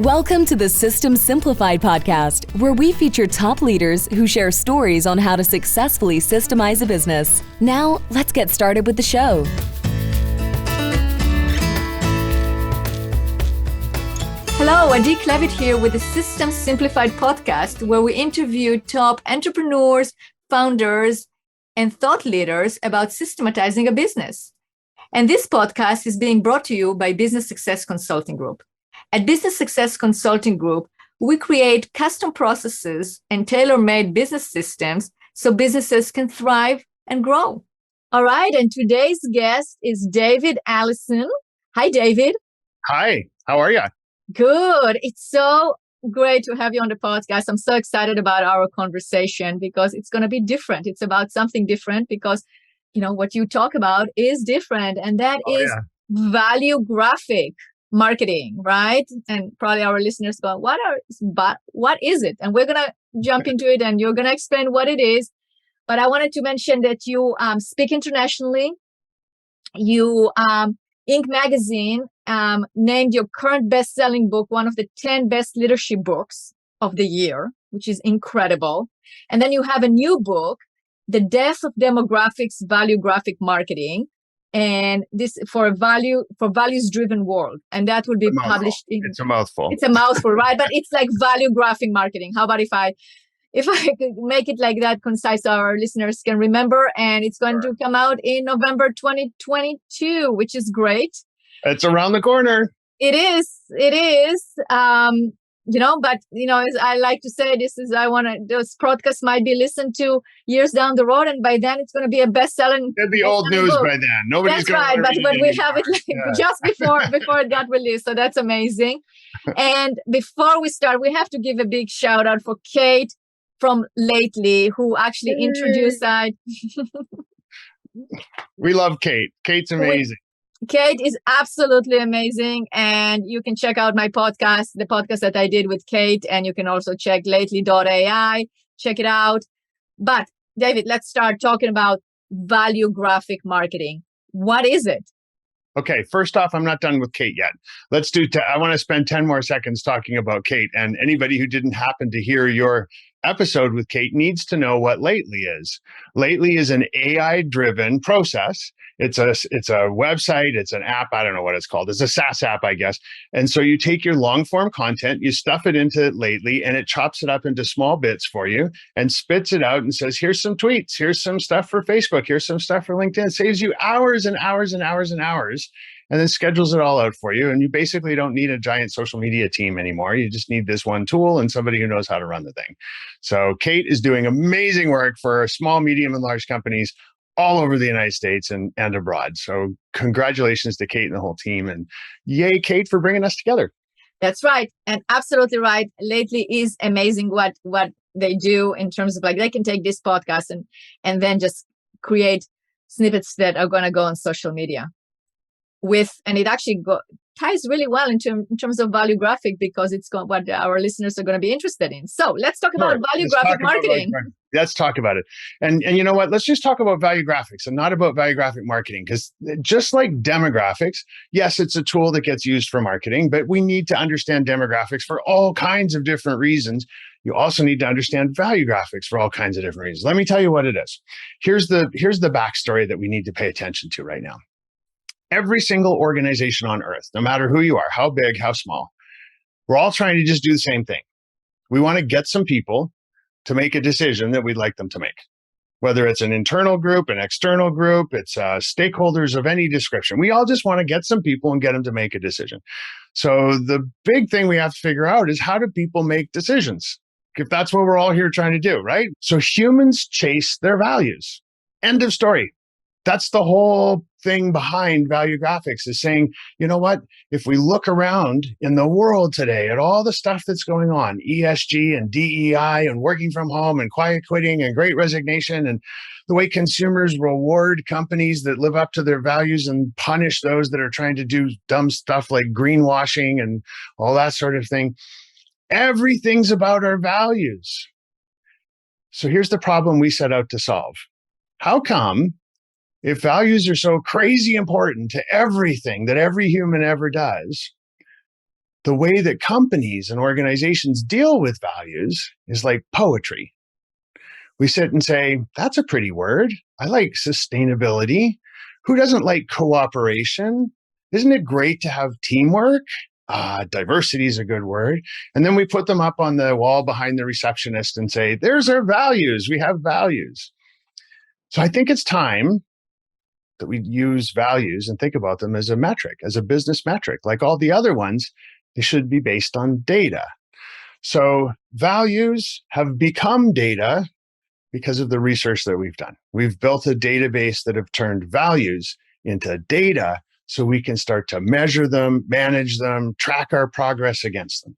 Welcome to the System Simplified podcast, where we feature top leaders who share stories on how to successfully systemize a business. Now, let's get started with the show. Hello, Adi Klevit here with the System Simplified podcast, where we interview top entrepreneurs, founders, and thought leaders about systematizing a business. And this podcast is being brought to you by Business Success Consulting Group. At Business Success Consulting Group, we create custom processes and tailor-made business systems so businesses can thrive and grow. All right, and today's guest is David Allison. Hi, David. Hi, how are you? Good. It's so great to have you on the podcast. I'm so excited about our conversation because it's going to be different. It's about something different because, what you talk about is different, and that is Valuegraphic Marketing, right? And probably our listeners go, what is it? And we're going to jump into it and you're going to explain what it is. But I wanted to mention that you speak internationally. You, Inc. magazine named your current best-selling book one of the 10 best leadership books of the year, which is incredible. And then you have a new book, The Death of Demographics, Valuegraphic Marketing, and this for values-driven world. And that will be published in... It's a mouthful. It's a mouthful, right? But it's like Valuegraphic Marketing. How about if I could make it like that, concise, so our listeners can remember? And it's going to come out in November 2022, which is great. It's around the corner. It is. As I like to say, those podcasts might be listened to years down the road, and by then it's going to be a best-selling. It'll be old news book. By then. Nobody's going to. That's right, but we have it just before it got released, so that's amazing. And before we start, we have to give a big shout out for Kate from Lately, who actually introduced us. We love Kate. Kate's amazing. Kate is absolutely amazing. And you can check out my podcast, the podcast that I did with Kate. And you can also check lately.ai. Check it out. But David, let's start talking about Valuegraphic Marketing. What is it? Okay, first off, I'm not done with Kate yet. I want to spend 10 more seconds talking about Kate. And anybody who didn't happen to hear your episode with Kate needs to know what Lately is. Lately is an AI-driven process. It's a website, it's an app, I don't know what it's called. It's a SaaS app, I guess. And so you take your long-form content, you stuff it into Lately, and it chops it up into small bits for you and spits it out and says, here's some tweets, here's some stuff for Facebook, here's some stuff for LinkedIn. It saves you hours and hours and hours and hours, and then schedules it all out for you. And you basically don't need a giant social media team anymore. You just need this one tool and somebody who knows how to run the thing. So Kate is doing amazing work for small, medium, and large companies all over the United States and abroad. So congratulations to Kate and the whole team. And yay, Kate, for bringing us together. That's right. And absolutely right. Lately is amazing what they do in terms of they can take this podcast and then just create snippets that are going to go on social media and it actually ties really well in terms of Valuegraphic because it's what our listeners are going to be interested in. So let's talk about Valuegraphic Marketing. Let's talk about it. And you know what? Let's just talk about Valuegraphics and not about Valuegraphic Marketing, because just like demographics, yes, it's a tool that gets used for marketing, but we need to understand demographics for all kinds of different reasons. You also need to understand Valuegraphics for all kinds of different reasons. Let me tell you what it is. Here's the backstory that we need to pay attention to right now. Every single organization on earth, no matter who you are, how big, how small, we're all trying to just do the same thing. We want to get some people to make a decision that we'd like them to make. Whether it's an internal group, an external group, it's stakeholders of any description. We all just want to get some people and get them to make a decision. So the big thing we have to figure out is, how do people make decisions? If that's what we're all here trying to do, right? So humans chase their values. End of story. That's the whole thing behind Valuegraphics, is saying, you know what? If we look around in the world today at all the stuff that's going on, ESG and DEI and working from home and quiet quitting and great resignation, and the way consumers reward companies that live up to their values and punish those that are trying to do dumb stuff like greenwashing and all that sort of thing, everything's about our values. So here's the problem we set out to solve. How come, if values are so crazy important to everything that every human ever does, the way that companies and organizations deal with values is like poetry. We sit and say, that's a pretty word. I like sustainability. Who doesn't like cooperation? Isn't it great to have teamwork? Diversity is a good word. And then we put them up on the wall behind the receptionist and say, there's our values. We have values. So I think it's time that we use values and think about them as a metric, as a business metric. Like all the other ones, they should be based on data. So values have become data because of the research that we've done. We've built a database that have turned values into data so we can start to measure them, manage them, track our progress against them.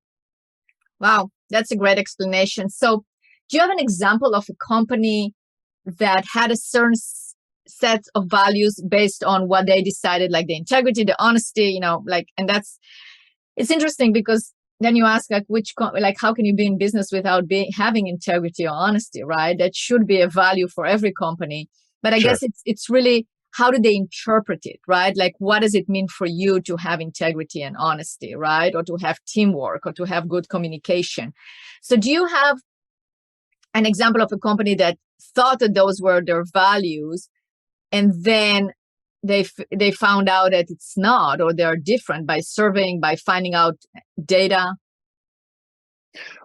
Wow, that's a great explanation. So do you have an example of a company that had a certain set of values based on what they decided, like the integrity, the honesty, and it's interesting because then you ask how can you be in business without having integrity or honesty, right? That should be a value for every company. But I Sure. guess it's really, how do they interpret it, right? Like, what does it mean for you to have integrity and honesty, right? Or to have teamwork or to have good communication. So do you have an example of a company that thought that those were their values and then they found out that it's not, or they're different by surveying, by finding out data?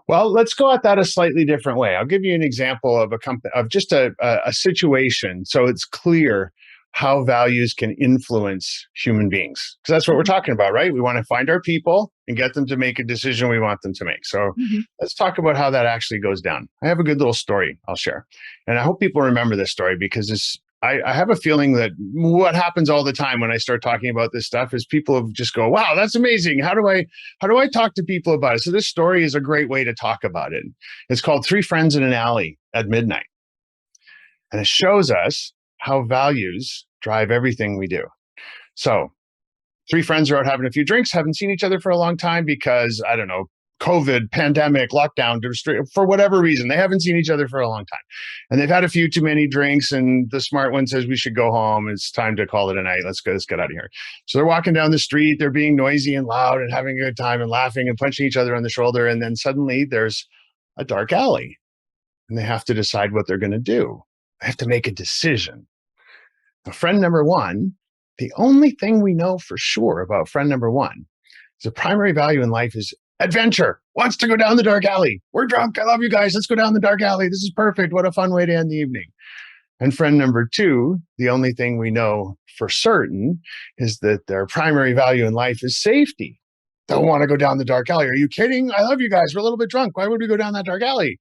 Well, let's go at that a slightly different way. I'll give you an example of just a situation so it's clear how values can influence human beings. Because that's what we're talking about, right? We want to find our people and get them to make a decision we want them to make. So let's talk about how that actually goes down. I have a good little story I'll share. And I hope people remember this story because I have a feeling that what happens all the time when I start talking about this stuff is people just go, wow, that's amazing. How do I talk to people about it? So this story is a great way to talk about it. It's called Three Friends in an Alley at Midnight. And it shows us how values drive everything we do. So three friends are out having a few drinks, haven't seen each other for a long time because, I don't know, COVID, pandemic, lockdown, for whatever reason, they haven't seen each other for a long time. And they've had a few too many drinks and the smart one says we should go home. It's time to call it a night. Let's get out of here. So they're walking down the street. They're being noisy and loud and having a good time and laughing and punching each other on the shoulder. And then suddenly there's a dark alley and they have to decide what they're going to do. They have to make a decision. Now, friend number one, the only thing we know for sure about friend number one is the primary value in life is adventure, wants to go down the dark alley. We're drunk. I love you guys. Let's go down the dark alley. This is perfect. What a fun way to end the evening. And friend number two, the only thing we know for certain is that their primary value in life is safety. Don't want to go down the dark alley. Are you kidding? I love you guys. We're a little bit drunk. Why would we go down that dark alley?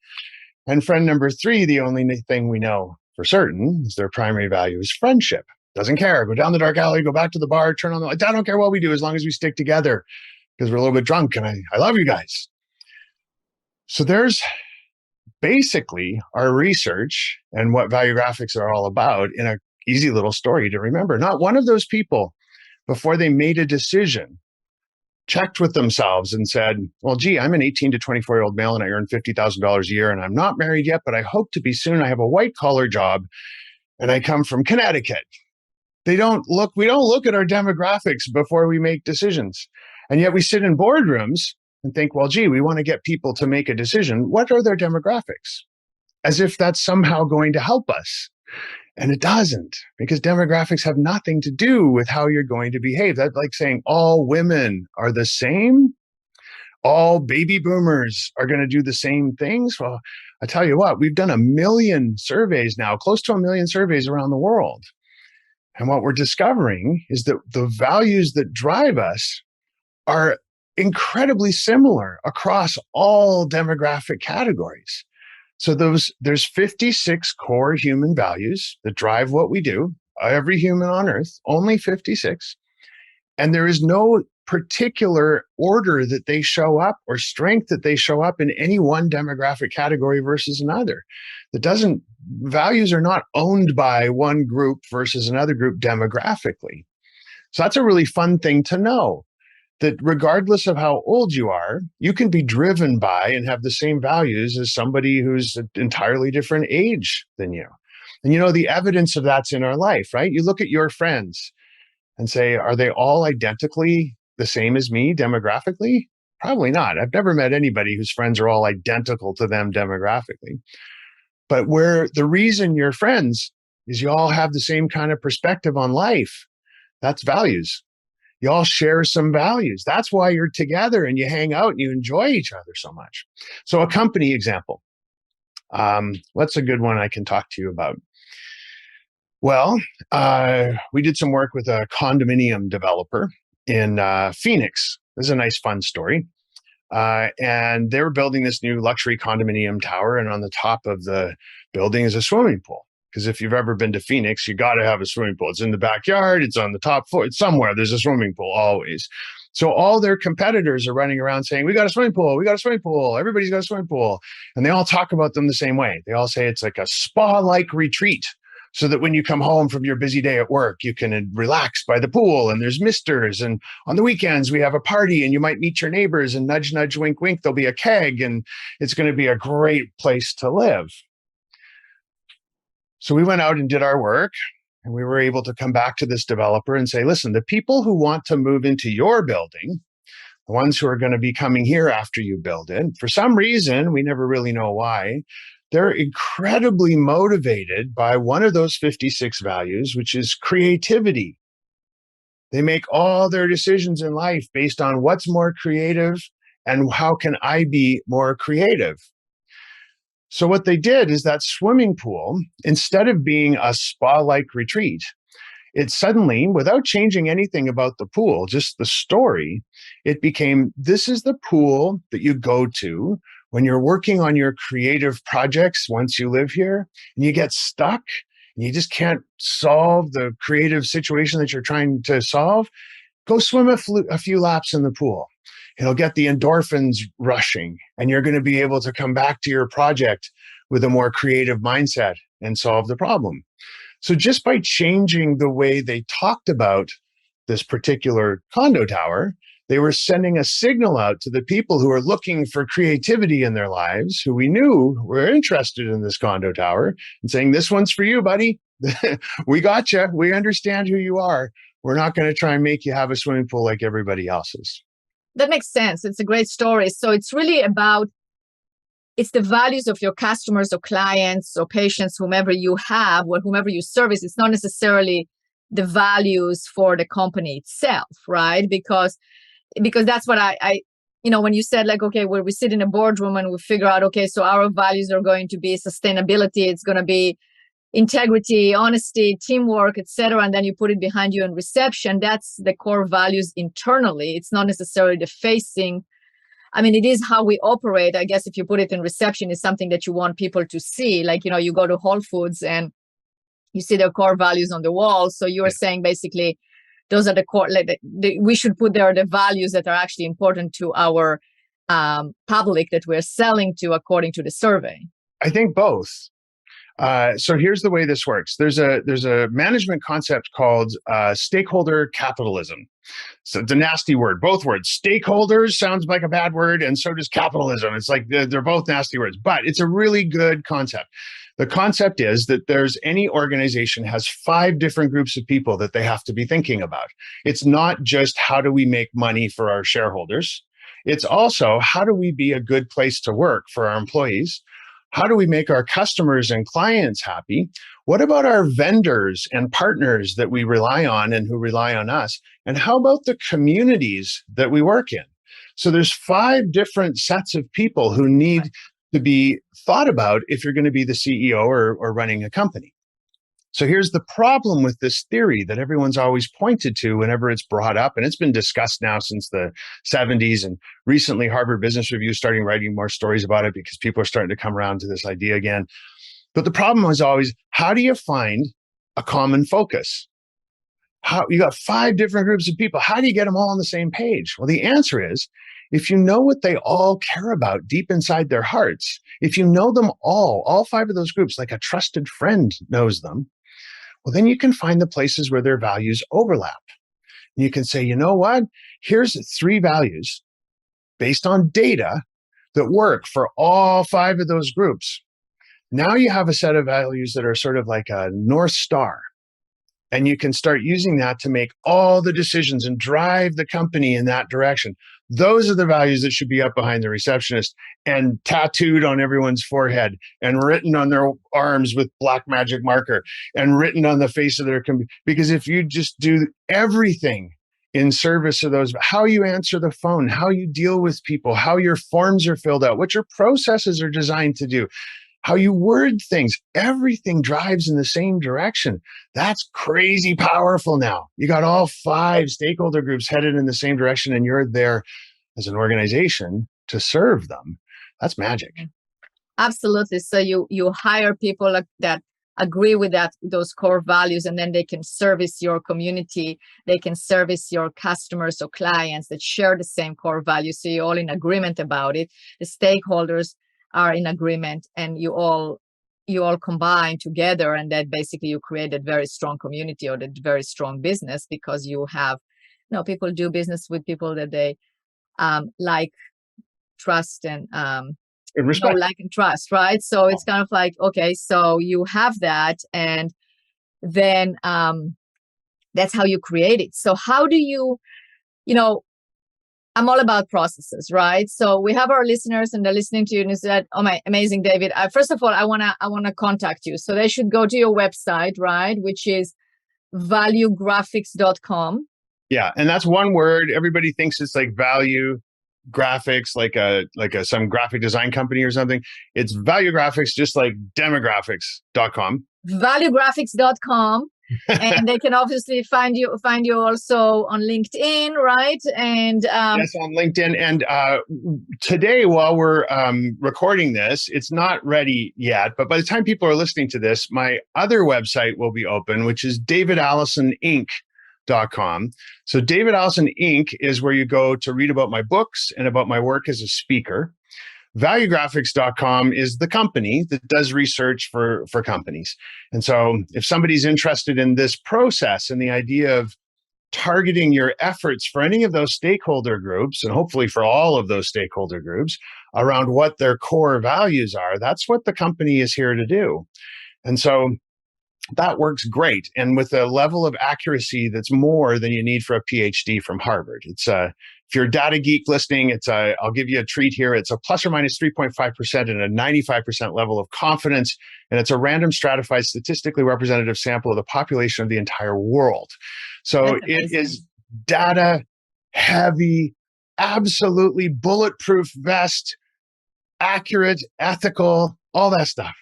And friend number three, the only thing we know for certain is their primary value is friendship. Doesn't care. Go down the dark alley, go back to the bar, turn on the light. I don't care what we do as long as we stick together because we're a little bit drunk and I love you guys. So there's basically our research and what Valuegraphics are all about in an easy little story to remember. Not one of those people, before they made a decision, checked with themselves and said, well, gee, I'm an 18 to 24-year-old male and I earn $50,000 a year and I'm not married yet, but I hope to be soon. I have a white-collar job and I come from Connecticut. We don't look at our demographics before we make decisions. And yet we sit in boardrooms and think, well, gee, we want to get people to make a decision. What are their demographics? As if that's somehow going to help us. And it doesn't, because demographics have nothing to do with how you're going to behave. That's like saying all women are the same. All baby boomers are going to do the same things. Well, I tell you what, we've done 1 million surveys now, close to 1 million surveys around the world. And what we're discovering is that the values that drive us are incredibly similar across all demographic categories. So there's 56 core human values that drive what we do, every human on earth, only 56. And there is no particular order that they show up or strength that they show up in any one demographic category versus another. Values are not owned by one group versus another group demographically. So that's a really fun thing to know, that regardless of how old you are, you can be driven by and have the same values as somebody who's an entirely different age than you. And the evidence of that's in our life, right? You look at your friends and say, are they all identically the same as me demographically? Probably not. I've never met anybody whose friends are all identical to them demographically. But where the reason you're friends is you all have the same kind of perspective on life. That's values. You all share some values. That's why you're together and you hang out and you enjoy each other so much. So a company example. What's a good one I can talk to you about? Well, we did some work with a condominium developer in Phoenix. This is a nice, fun story. And they were building this new luxury condominium tower, and on the top of the building is a swimming pool. Because if you've ever been to Phoenix, you got to have a swimming pool. It's in the backyard, it's on the top floor, it's somewhere. There's a swimming pool always. So all their competitors are running around saying, we got a swimming pool, we got a swimming pool, everybody's got a swimming pool. And they all talk about them the same way. They all say it's like a spa-like retreat, so that when you come home from your busy day at work, you can relax by the pool and there's misters. And on the weekends, we have a party and you might meet your neighbors and nudge, nudge, wink, wink. There'll be a keg and it's going to be a great place to live. So we went out and did our work, and we were able to come back to this developer and say, listen, the people who want to move into your building, the ones who are going to be coming here after you build it, for some reason, we never really know why, they're incredibly motivated by one of those 56 values, which is creativity. They make all their decisions in life based on what's more creative and how can I be more creative. So what they did is that swimming pool, instead of being a spa-like retreat, it suddenly, without changing anything about the pool, just the story, it became, this is the pool that you go to when you're working on your creative projects once you live here and you get stuck and you just can't solve the creative situation that you're trying to solve. Go swim a few laps in the pool. It'll get the endorphins rushing, and you're going to be able to come back to your project with a more creative mindset and solve the problem. So just by changing the way they talked about this particular condo tower, they were sending a signal out to the people who are looking for creativity in their lives, who we knew were interested in this condo tower, and saying, this one's for you, buddy. We got you. We understand who you are. We're not going to try and make you have a swimming pool like everybody else's. That makes sense. It's a great story. So it's really about, it's the values of your customers or clients or patients, whomever you have or whomever you service. It's not necessarily the values for the company itself, right? Because that's what I when you said like, okay, where we sit in a boardroom and we figure out, okay, so our values are going to be sustainability. It's going to be integrity, honesty, teamwork, etc. And then you put it behind you in reception. That's the core values internally. It's not necessarily the facing. I mean, it is how we operate. I guess if you put it in reception, is something that you want people to see. Like, you go to Whole Foods and you see their core values on the wall. So you're saying basically those are the core, we should put there the values that are actually important to our public that we're selling to according to the survey. I think both. So here's the way this works. There's a management concept called stakeholder capitalism. So it's a nasty word. Both words. Stakeholders sounds like a bad word, and so does capitalism. It's like they're both nasty words, but it's a really good concept. The concept is that any organization has 5 different groups of people that they have to be thinking about. It's not just how do we make money for our shareholders. It's also how do we be a good place to work for our employees? How do we make our customers and clients happy? What about our vendors and partners that we rely on and who rely on us? And how about the communities that we work in? So there's 5 different sets of people who need to be thought about if you're going to be the CEO or running a company. So here's the problem with this theory that everyone's always pointed to whenever it's brought up, and it's been discussed now since the 70s, and recently Harvard Business Review is starting writing more stories about it because people are starting to come around to this idea again. But the problem was always, how do you find a common focus? You got 5 different groups of people. How do you get them all on the same page? Well, the answer is, if you know what they all care about deep inside their hearts, if you know them all 5 of those groups, like a trusted friend knows them, well, then you can find the places where their values overlap. And you can say, you know what? Here's 3 values based on data that work for all 5 of those groups. Now you have a set of values that are sort of like a North Star. And you can start using that to make all the decisions and drive the company in that direction. Those are the values that should be up behind the receptionist and tattooed on everyone's forehead and written on their arms with black magic marker and written on the face of their computer. Because if you just do everything in service of those, how you answer the phone, how you deal with people, how your forms are filled out, what your processes are designed to do, how you word things, everything drives in the same direction. That's crazy powerful now. You got all 5 stakeholder groups headed in the same direction, and you're there as an organization to serve them. That's magic. Absolutely. So you hire people that agree with those core values, and then they can service your community. They can service your customers or clients that share the same core values. So you're all in agreement about it. The stakeholders are in agreement, and you all combine together, and that basically you create a very strong community or a very strong business, because you have, people do business with people that they like, trust, and respect. Like and trust, right? So it's kind of like, okay, so you have that, and then that's how you create it. So how do you, I'm all about processes, right? So we have our listeners, and they're listening to you, and they said, "Oh my, amazing, David! First of all, I wanna contact you." So they should go to your website, right, which is valuegraphics.com. Yeah, and that's one word. Everybody thinks it's like value graphics, like some graphic design company or something. It's Valuegraphics, just like demographics.com. Valuegraphics.com. And they can obviously find you also on LinkedIn, right? And yes, on LinkedIn. And today, while we're recording this, it's not ready yet. But by the time people are listening to this, my other website will be open, which is davidallisoninc.com. So David Allison Inc. is where you go to read about my books and about my work as a speaker. Valuegraphics.com is the company that does research for companies. And so if somebody's interested in this process and the idea of targeting your efforts for any of those stakeholder groups, and hopefully for all of those stakeholder groups, around what their core values are, that's what the company is here to do. And so that works great, and with a level of accuracy that's more than you need for a PhD from Harvard. It's if you're a data geek listening, I'll give you a treat here. It's a plus or minus 3.5% and a 95% level of confidence, and it's a random stratified, statistically representative sample of the population of the entire world. So it is data heavy, absolutely bulletproof vest, accurate, ethical, all that stuff.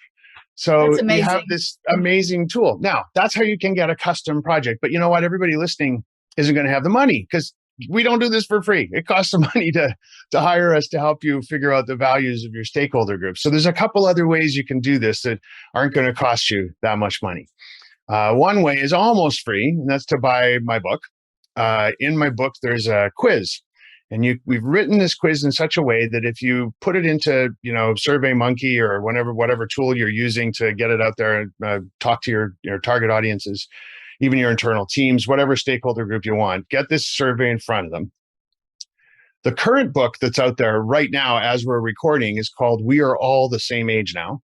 So you have this amazing tool. Now, that's how you can get a custom project. But you know what? Everybody listening isn't going to have the money, because we don't do this for free. It costs some money to hire us to help you figure out the values of your stakeholder group. So there's a couple other ways you can do this that aren't going to cost you that much money. One way is almost free, and that's to buy my book. In my book, there's a quiz. And we've written this quiz in such a way that if you put it into, SurveyMonkey or whatever tool you're using to get it out there and talk to your target audiences, even your internal teams, whatever stakeholder group you want, get this survey in front of them. The current book that's out there right now, as we're recording, is called We Are All the Same Age Now,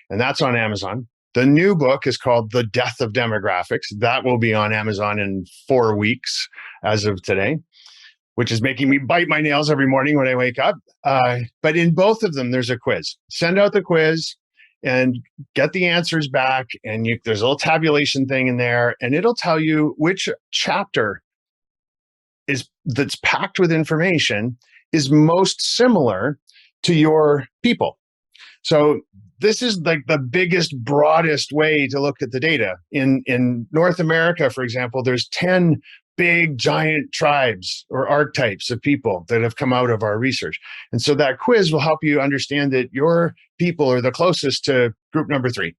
and that's on Amazon. The new book is called The Death of Demographics. That will be on Amazon in 4 weeks as of today, which is making me bite my nails every morning when I wake up. But in both of them, there's a quiz. Send out the quiz and get the answers back. And there's a little tabulation thing in there, and it'll tell you which chapter that's packed with information is most similar to your people. So this is like the biggest, broadest way to look at the data. In North America, for example, there's 10 big giant tribes or archetypes of people that have come out of our research. And so that quiz will help you understand that your people are the closest to group number 3.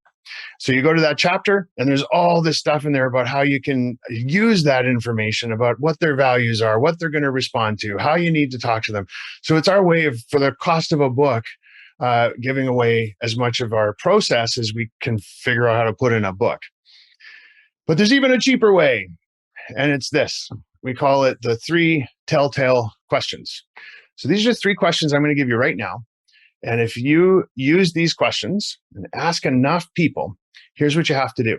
So you go to that chapter, and there's all this stuff in there about how you can use that information about what their values are, what they're going to respond to, how you need to talk to them. So it's our way of, for the cost of a book, giving away as much of our process as we can figure out how to put in a book. But there's even a cheaper way. And it's this. We call it the 3 telltale questions. So these are 3 questions I'm going to give you right now. And if you use these questions and ask enough people, here's what you have to do.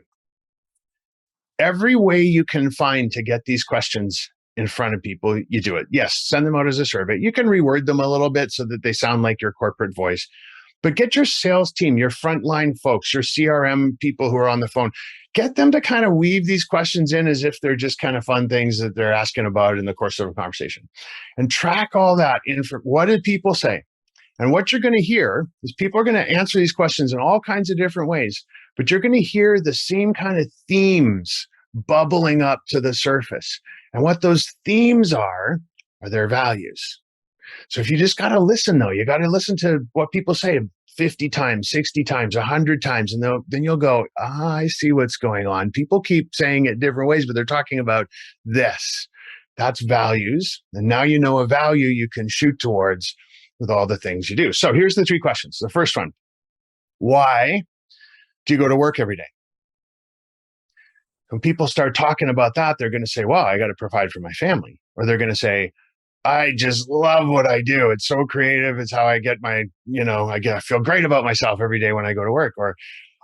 Every way you can find to get these questions in front of people, you do it. Yes, send them out as a survey. You can reword them a little bit so that they sound like your corporate voice. But get your sales team, your frontline folks, your CRM people who are on the phone, get them to kind of weave these questions in as if they're just kind of fun things that they're asking about in the course of a conversation. And track all that in. What did people say? And what you're going to hear is people are going to answer these questions in all kinds of different ways, but you're going to hear the same kind of themes bubbling up to the surface. And what those themes are their values. So if you just got to listen, though, you got to listen to what people say 50 times, 60 times, 100 times, and then you'll go, I see what's going on. People keep saying it different ways, but they're talking about this. That's values. And now you know a value you can shoot towards with all the things you do. So here's the 3 questions. The first one, why do you go to work every day? When people start talking about that, they're going to say, well, I got to provide for my family. Or they're going to say, I just love what I do. It's so creative. It's how I get my, I feel great about myself every day when I go to work. Or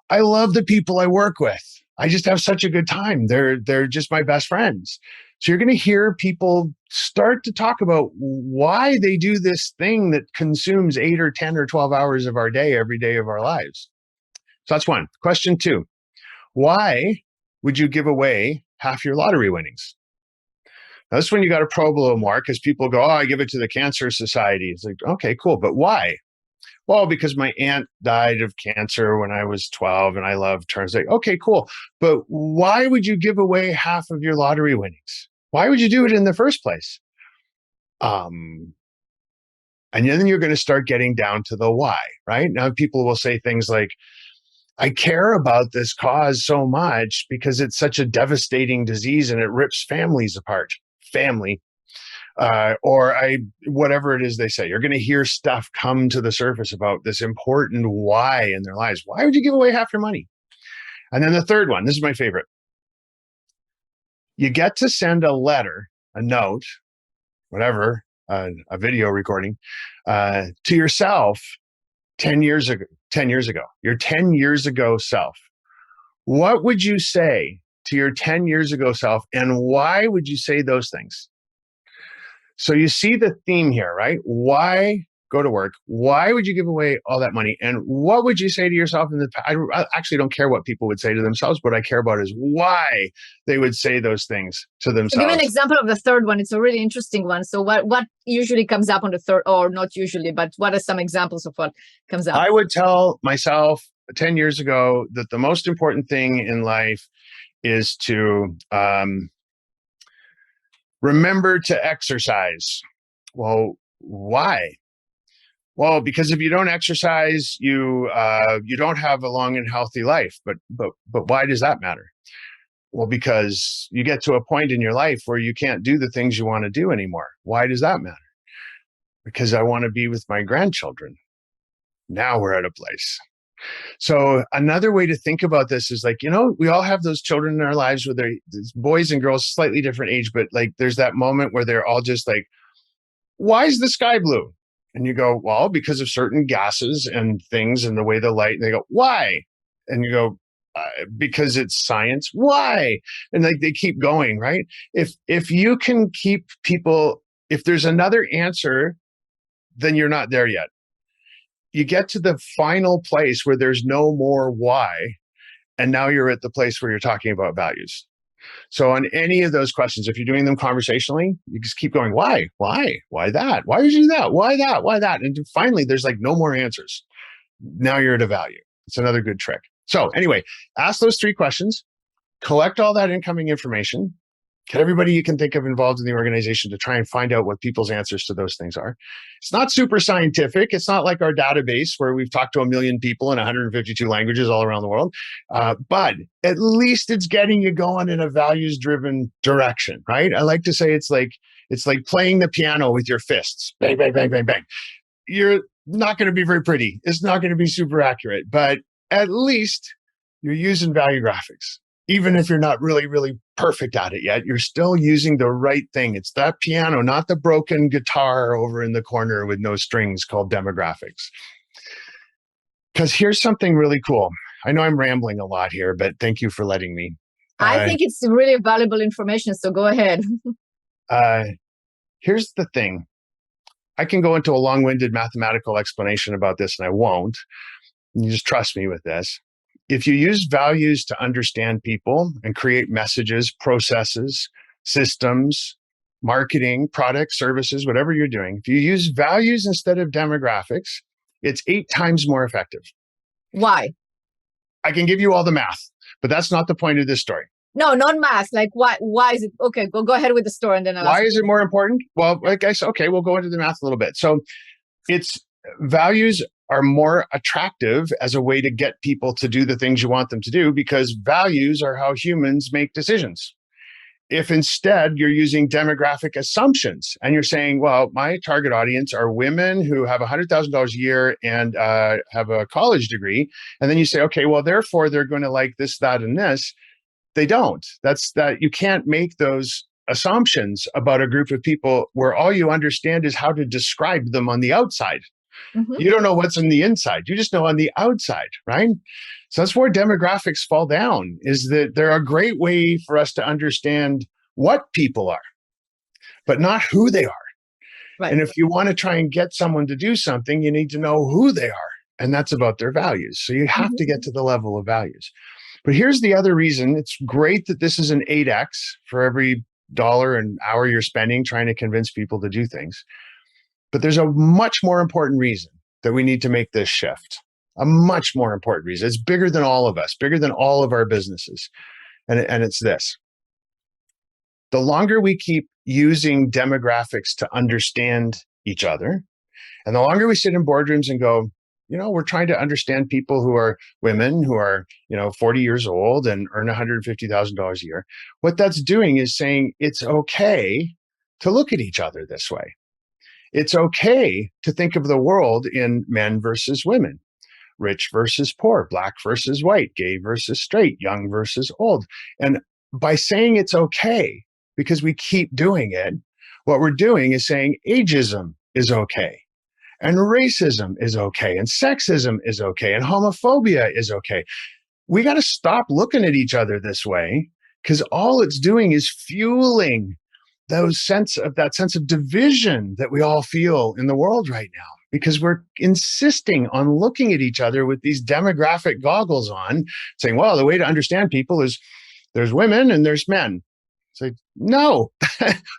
I love the people I work with. I just have such a good time. They're just my best friends. So you're going to hear people start to talk about why they do this thing that consumes 8 or 10 or 12 hours of our day, every day of our lives. So that's one. Question 2, why would you give away half your lottery winnings? Now, this one you got to probe a little more because people go, oh, I give it to the Cancer Society. It's like, okay, cool. But why? Well, because my aunt died of cancer when I was 12 and I love terms. Like, okay, cool. But why would you give away half of your lottery winnings? Why would you do it in the first place? And then you're going to start getting down to the why, right? Now people will say things like, I care about this cause so much because it's such a devastating disease and it rips families apart. Whatever it is they say. You're going to hear stuff come to the surface about this important why in their lives. Why would you give away half your money? And then the third one, this is my favorite. You get to send a letter, a note, whatever, a video recording, to yourself 10 years ago. Your 10 years ago self. What would you say to your 10 years ago self, and why would you say those things? So you see the theme here, right? Why go to work? Why would you give away all that money? And what would you say to yourself in the past? I actually don't care what people would say to themselves. What I care about is why they would say those things to themselves. So give me an example of the third one. It's a really interesting one. So what usually comes up on the third, or not usually, but what are some examples of what comes up? I would tell myself 10 years ago that the most important thing in life is to remember to exercise. Well, why? Well, because if you don't exercise, you don't have a long and healthy life. But why does that matter? Well, because you get to a point in your life where you can't do the things you want to do anymore. Why does that matter? Because I want to be with my grandchildren. Now we're at a place. So another way to think about this is like, we all have those children in our lives where they're boys and girls, slightly different age, but like there's that moment where they're all just like, why is the sky blue? And you go, well, because of certain gases and things and the way the light, and they go, why? And you go, because it's science. Why? And like they keep going, right? If you can keep people, if there's another answer, then you're not there yet. You get to the final place where there's no more why. And now you're at the place where you're talking about values. So on any of those questions, if you're doing them conversationally, you just keep going, why? Why that? Why did you do that? Why that? Why that? And finally, there's like no more answers. Now you're at a value. It's another good trick. So anyway, ask those 3 questions, collect all that incoming information, get everybody you can think of involved in the organization to try and find out what people's answers to those things are. It's not super scientific. It's not like our database where we've talked to 1 million people in 152 languages all around the world. But at least it's getting you going in a values-driven direction, right? I like to say it's like playing the piano with your fists. Bang, bang, bang, bang, bang. You're not going to be very pretty. It's not going to be super accurate, but at least you're using value graphics. Even if you're not really, really perfect at it yet, you're still using the right thing. It's that piano, not the broken guitar over in the corner with no strings called demographics. Because here's something really cool. I know I'm rambling a lot here, but thank you for letting me. I think it's really valuable information. So go ahead. Here's the thing. I can go into a long-winded mathematical explanation about this, and I won't. You just trust me with this. If you use values to understand people and create messages, processes, systems, marketing, products, services, whatever you're doing, if you use values instead of demographics, it's 8 times more effective. Why? I can give you all the math, but that's not the point of this story. No, not math. Like why is it? Okay, go ahead with the story and then Why is it more important? Well, like I said, okay, we'll go into the math a little bit. So it's values are more attractive as a way to get people to do the things you want them to do, because values are how humans make decisions. If instead you're using demographic assumptions and you're saying, well, my target audience are women who have $100,000 a year and have a college degree, and then you say, okay, well, therefore they're going to like this, that, and this. They don't. You can't make those assumptions about a group of people where all you understand is how to describe them on the outside. Mm-hmm. You don't know what's on the inside. You just know on the outside, right? So that's where demographics fall down, is that they're a great way for us to understand what people are, but not who they are. Right. And if you want to try and get someone to do something, you need to know who they are. And that's about their values. So you have to get to the level of values. But here's the other reason. It's great that this is an 8x for every dollar an hour you're spending trying to convince people to do things. But there's a much more important reason that we need to make this shift. A much more important reason. It's bigger than all of us, bigger than all of our businesses. And it's this. The longer we keep using demographics to understand each other, and the longer we sit in boardrooms and go, we're trying to understand people who are women who are, 40 years old and earn $150,000 a year. What that's doing is saying it's okay to look at each other this way. It's okay to think of the world in men versus women, rich versus poor, black versus white, gay versus straight, young versus old. And by saying it's okay, because we keep doing it, what we're doing is saying ageism is okay. And racism is okay, and sexism is okay, and homophobia is okay. We got to stop looking at each other this way, because all it's doing is fueling that sense of division that we all feel in the world right now, because we're insisting on looking at each other with these demographic goggles on, saying, well, the way to understand people is there's women and there's men. It's like, no,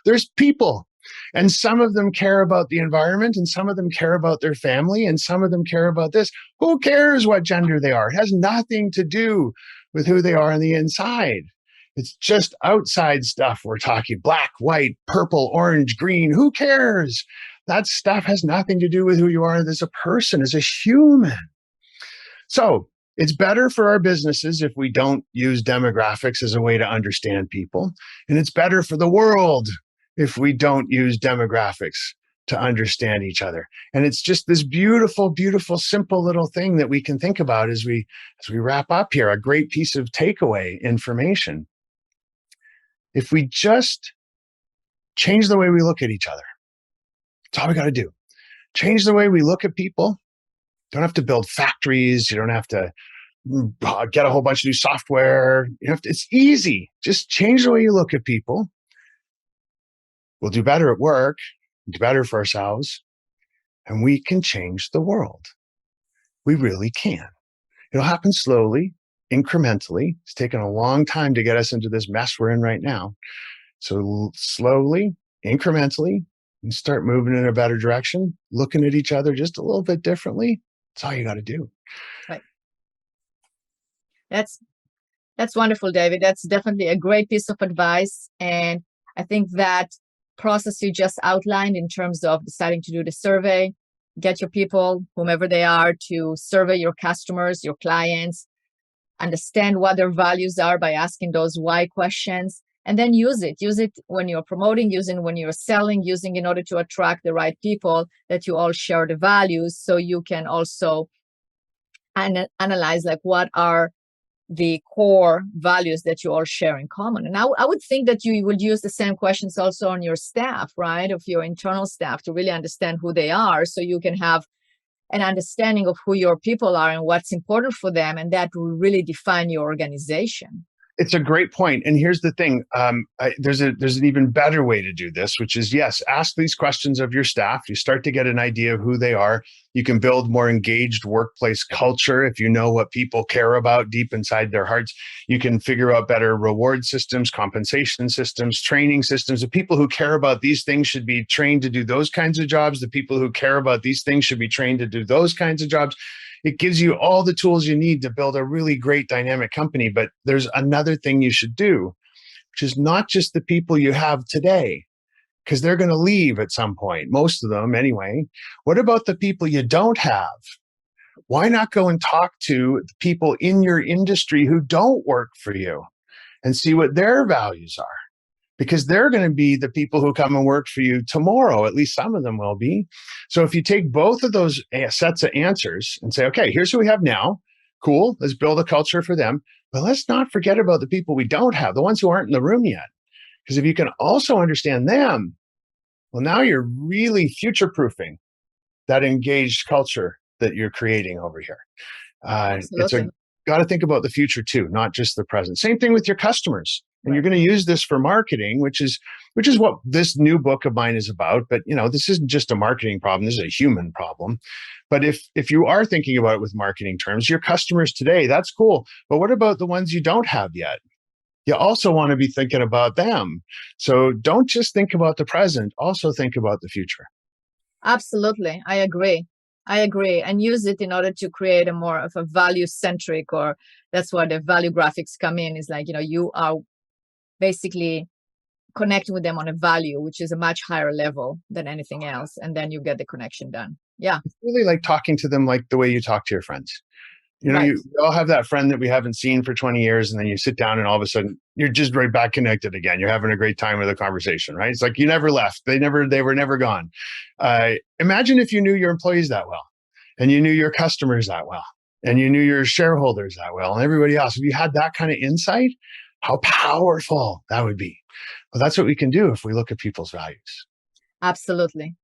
there's people. And some of them care about the environment, and some of them care about their family, and some of them care about this. Who cares what gender they are? It has nothing to do with who they are on the inside. It's just outside stuff we're talking. Black, white, purple, orange, green. Who cares? That stuff has nothing to do with who you are as a person, as a human. So it's better for our businesses if we don't use demographics as a way to understand people. And it's better for the world if we don't use demographics to understand each other. And it's just this beautiful, beautiful, simple little thing that we can think about as we wrap up here, a great piece of takeaway information. If we just change the way we look at each other, that's all we got to do. Change the way we look at people. Don't have to build factories. You don't have to get a whole bunch of new software. It's easy. Just change the way you look at people. We'll do better at work, do better for ourselves, and we can change the world. We really can. It'll happen slowly, incrementally. It's taken a long time to get us into this mess we're in right now. So slowly, incrementally, and start moving in a better direction, looking at each other just a little bit differently. That's all you got to do. Right. That's wonderful, David. That's definitely a great piece of advice. And I think that process you just outlined in terms of deciding to do the survey, get your people, whomever they are, to survey your customers, your clients, understand what their values are by asking those why questions, and then use it. Use it when you're promoting, using when you're selling, using in order to attract the right people that you all share the values, so you can also analyze like what are the core values that you all share in common. And I would think that you would use the same questions also on your staff, right? Of your internal staff, to really understand who they are, so you can have an understanding of who your people are and what's important for them. And that will really define your organization. It's a great point. And here's the thing. There's an even better way to do this, which is, yes, ask these questions of your staff. You start to get an idea of who they are. You can build more engaged workplace culture if you know what people care about deep inside their hearts. You can figure out better reward systems, compensation systems, training systems. The people who care about these things should be trained to do those kinds of jobs. The people who care about these things should be trained to do those kinds of jobs. It gives you all the tools you need to build a really great dynamic company. But there's another thing you should do, which is not just the people you have today, because they're going to leave at some point, most of them anyway. What about the people you don't have? Why not go and talk to the people in your industry who don't work for you and see what their values are? Because they're going to be the people who come and work for you tomorrow. At least some of them will be. So if you take both of those sets of answers and say, okay, here's who we have now. Cool. Let's build a culture for them. But let's not forget about the people we don't have, the ones who aren't in the room yet. Because if you can also understand them, well, now you're really future-proofing that engaged culture that you're creating over here. Got to think about the future too, not just the present. Same thing with your customers. And you're going to use this for marketing, which is what this new book of mine is about. But this isn't just a marketing problem. This is a human problem. But if you are thinking about it with marketing terms, your customers today, that's cool. But what about the ones you don't have yet? You also want to be thinking about them. So don't just think about the present, also think about the future. Absolutely. I agree. And use it in order to create a more of a value centric, or that's where the value graphics come in. Is like, you are basically connecting with them on a value, which is a much higher level than anything else. And then you get the connection done. Yeah. It's really like talking to them like the way you talk to your friends. Right. You all have that friend that we haven't seen for 20 years, and then you sit down and all of a sudden you're just right back connected again. You're having a great time with the conversation, right? It's like you never left. They were never gone. Imagine if you knew your employees that well, and you knew your customers that well, and you knew your shareholders that well, and everybody else. If you had that kind of insight, how powerful that would be. Well, that's what we can do if we look at people's values. Absolutely.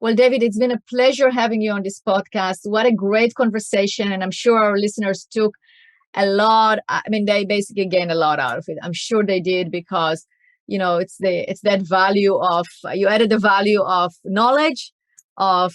Well, David, it's been a pleasure having you on this podcast. What a great conversation. And I'm sure our listeners took a lot. I mean, they basically gained a lot out of it. I'm sure they did, because, it's that value of, you added the value of knowledge, of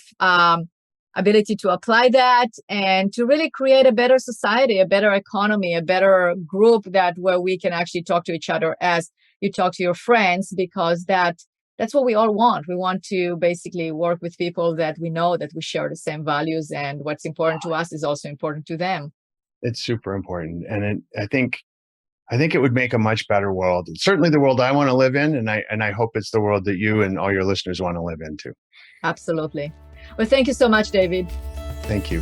ability to apply that, and to really create a better society, a better economy, a better group where we can actually talk to each other as you talk to your friends, because that's what we all want. We want to basically work with people that we know that we share the same values, and what's important to us is also important to them. It's super important. And I think it would make a much better world. It's certainly the world I want to live in. And I hope it's the world that you and all your listeners want to live in too. Absolutely. Well, thank you so much, David. Thank you.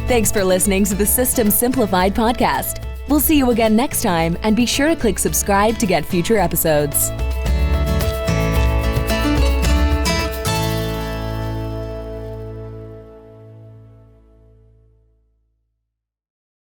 Thanks for listening to the System Simplified podcast. We'll see you again next time, and be sure to click subscribe to get future episodes.